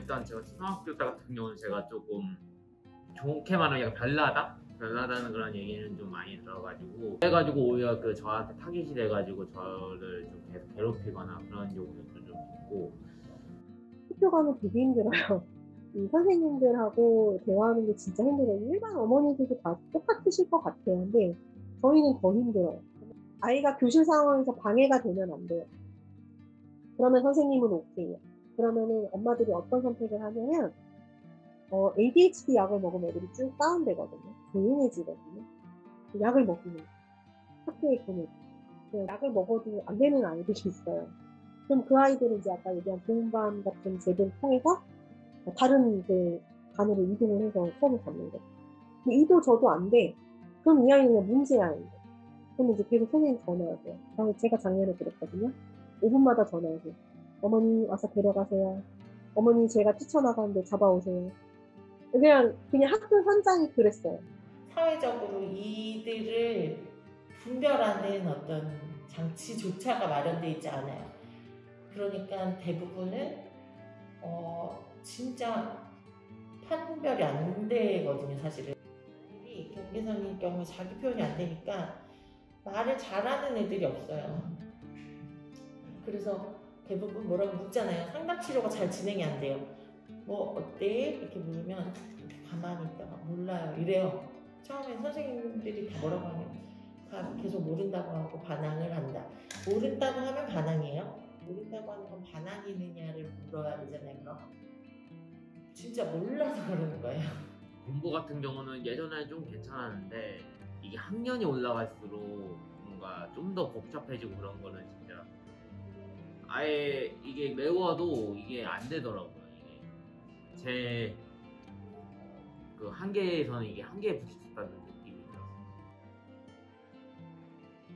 일단 제가 초등학교 때 같은 경우는 제가 조금 좋게 말하면 약간 별나다는 그런 얘기는 좀 많이 들어가지고 그래가지고 오히려 그 저한테 타깃이 돼가지고 저를 좀 계속 괴롭히거나 그런 경우도 좀 있고. 학교 가면 되게 힘들어요. 이 선생님들하고 대화하는 게 진짜 힘들어요. 일반 어머니들도 다 똑같으실 것 같아요. 근데 저희는 더 힘들어요. 아이가 교실 상황에서 방해가 되면 안 돼요. 그러면 선생님은 오케이요. 그러면은 엄마들이 어떤 선택을 하냐면 ADHD 약을 먹으면 애들이 쭉 다운되거든요. 조용해지거든요. 약을 먹으면 학교에 보내고 약을 먹어도 안 되는 아이들이 있어요. 그럼 그 아이들은 이제 아까 얘기한 보험반 같은 제도를 통해서 다른 그 반으로 이동을 해서 수업을 받는 거예요. 근데 이도 저도 안 돼. 그럼 이 아이는 문제야. 그럼 이제 계속 선생님 전화하세요. 제가 작년에 그랬거든요. 5분마다 전화하세요. 어머니 와서 데려가세요. 어머니 제가 뛰쳐나가는데 잡아오세요. 그냥 학교 현장이 그랬어요. 사회적으로 이들을 분별하는 어떤 장치조차가 마련되어 있지 않아요. 그러니까 대부분은 진짜 판별이 안 되거든요, 사실은. 이 경계선일 경우에 자기 표현이 안 되니까 말을 잘하는 애들이 없어요. 그래서 대부분 뭐라고 묻잖아요. 상담치료가 잘 진행이 안 돼요. 뭐 어때? 이렇게 물으면 가만히 있다가 몰라요 이래요. 처음엔 선생님들이 다 뭐라고 하면 다 계속 모른다고 하고 반항을 한다. 모른다고 하면 반항이에요. 모른다고 하는 건 반항이느냐를 물어야 되잖아요. 그럼 진짜 몰라서 그러는 거예요. 공부 같은 경우는 예전에 좀 괜찮았는데 이게 학년이 올라갈수록 뭔가 좀 더 복잡해지고 그런 거는 진짜 아예 이게 외워도 이게 안 되더라고요. 이게 제 그 한계에서는 이게 한계에 부딪혔다는 느낌이 들어요.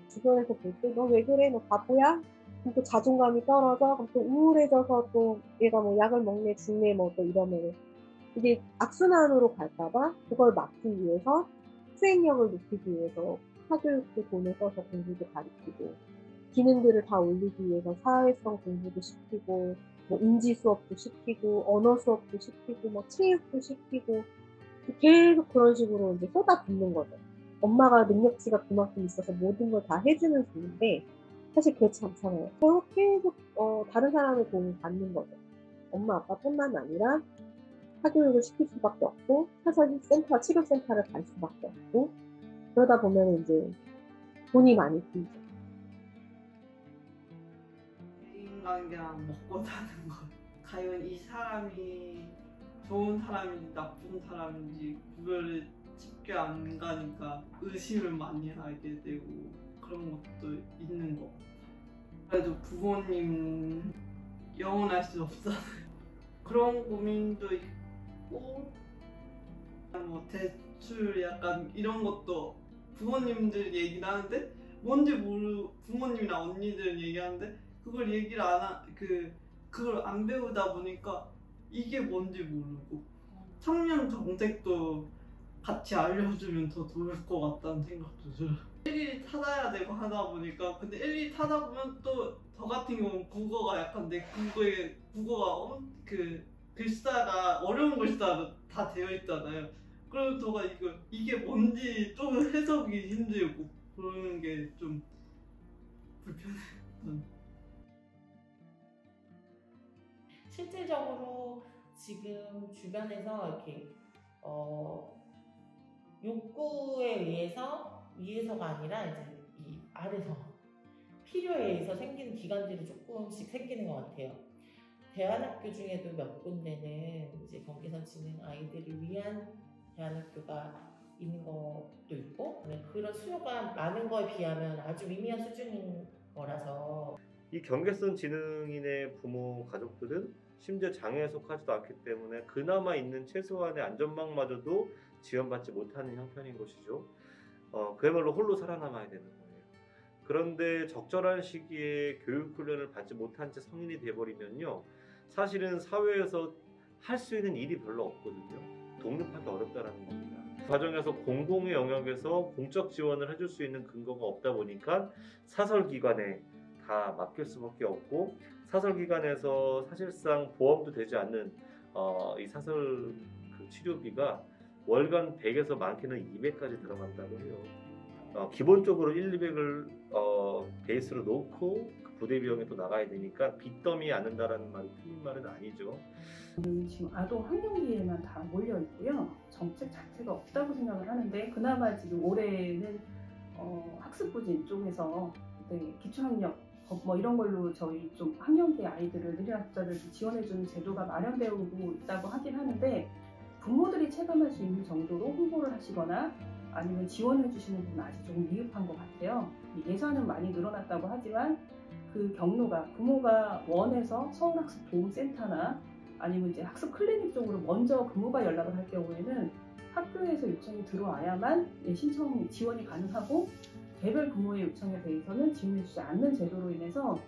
주변에서 볼 때 너 왜 그래? 너 바보야? 그럼 또 자존감이 떨어져? 그럼 또 우울해져서 또 얘가 뭐 약을 먹네 죽네 뭐 또 이러면 이게 악순환으로 갈까봐 그걸 막기 위해서 수행력을 높이기 위해서 사교육도 돈을 써서 공부도 가르치고 기능들을 다 올리기 위해서 사회성 공부도 시키고 뭐 인지 수업도 시키고 언어 수업도 시키고 뭐 체육도 시키고 계속 그런 식으로 이제 쏟아붓는 거죠. 엄마가 능력치가 그만큼 있어서 모든 걸 다 해주는 분인데 사실 그렇지 않잖아요. 계속 다른 사람의 도움을 받는 거죠. 엄마 아빠뿐만 아니라 사교육을 시킬 수밖에 없고 사설센터, 치료센터를 갈 수밖에 없고 그러다 보면 이제 돈이 많이 들죠. 인간관계랑 먹고 사는 것. 과연 이 사람이 좋은 사람인지 나쁜 사람인지 구별을 쉽게 안 가니까 의심을 많이 하게 되고 그런 것도 있는 것 같아요. 그래도 부모님 영원할 수 없잖아요. 그런 고민도 있고 뭐 대출 약간 이런 것도 부모님들 얘기를 하는데 뭔지 모르고 부모님이나 언니들 얘기하는데 그걸 얘기를 그걸 안 배우다 보니까 이게 뭔지 모르고 청년 정책도 같이 알려주면 더 좋을 것 같다는 생각도 들어요. 일일이 찾아야 되고 하다 보니까 근데 일일이 찾아보면 또 저 같은 경우는 국어가 약간 내 국어가 글자가 어려운 글자로 다 되어 있잖아요. 그럼 저가 이게 뭔지 좀 해석이 힘들고 그러는 게 좀 불편해요. 실질적으로 지금 주변에서 이렇게 욕구에 의해서 위에서가 아니라 이제 이 아래서 필요에 의해서 생기는 기관들이 조금씩 생기는 것 같아요. 대안학교 중에도 몇 군데는 이제 경계선 지능 아이들을 위한 대안학교가 있는 것도 있고 그런 수요가 많은 거에 비하면 아주 미미한 수준인 거라서 이 경계선 지능인의 부모 가족들은 심지어 장애에 속하지도 않기 때문에 그나마 있는 최소한의 안전망마저도 지원받지 못하는 형편인 것이죠. 그야말로 홀로 살아남아야 되는 거예요. 그런데 적절한 시기에 교육 훈련을 받지 못한 채 성인이 돼버리면요, 사실은 사회에서 할 수 있는 일이 별로 없거든요. 독립하기 어렵다는 겁니다. 그 과정에서 공공의 영역에서 공적 지원을 해줄 수 있는 근거가 없다 보니까 사설기관에 다 맡길 수밖에 없고 사설기관에서 사실상 보험도 되지 않는 이 사설 그 치료비가 월간 100에서 많게는 200까지 들어간다고 해요. 기본적으로 1, 200을 베이스로 놓고 그 부대 비용이 또 나가야 되니까 빚더미 않는다라는 말이 틀린 말은 아니죠. 지금 아동 학령기에만 다 몰려 있고요. 정책 자체가 없다고 생각을 하는데 그나마 지금 올해는 학습부진 쪽에서 기초학력 뭐 이런 걸로 저희 좀 학령기 아이들을 느린학자를 지원해주는 제도가 마련되고 있다고 하긴 하는데 부모들이 체감할 수 있는 정도로 홍보를 하시거나 아니면 지원해 주시는 분은 아직 조금 미흡한 것 같아요. 예산은 많이 늘어났다고 하지만 그 경로가 부모가 원해서 서울학습도움센터나 아니면 이제 학습 클리닉 쪽으로 먼저 부모가 연락을 할 경우에는 학교에서 요청이 들어와야만 신청 지원이 가능하고 개별 부모의 요청에 대해서는 지원해주지 않는 제도로 인해서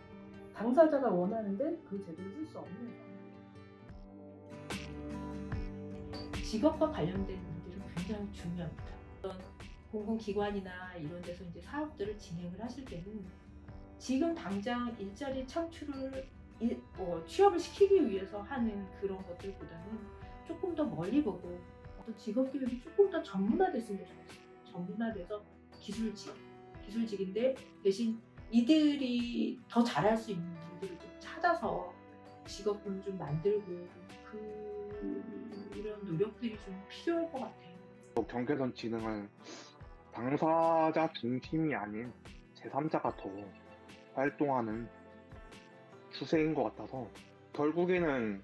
당사자가 원하는데 그 제도를 쓸 수 없는 상황. 직업과 관련된 문제는 굉장히 중요합니다. 어떤 공공기관이나 이런 데서 이제 사업들을 진행을 하실 때는 지금 당장 일자리 창출을 취업을 시키기 위해서 하는 그런 것들보다는 조금 더 멀리 보고 어떤 직업 교육이 조금 더 전문화됐으면 좋겠어요. 전문화돼서 기술직인데 대신 이들이 더 잘할 수 있는 일들을 좀 찾아서 직업군을 좀 만들고 그런 노력들이 좀 필요할 것 같아요. 경계선 지능은 당사자 중심이 아닌 제3자가 더 활동하는 추세인 것 같아서 결국에는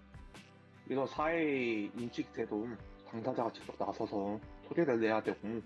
이런 사회 인식제도 당사자가 직접 나서서 소리를 내야 되고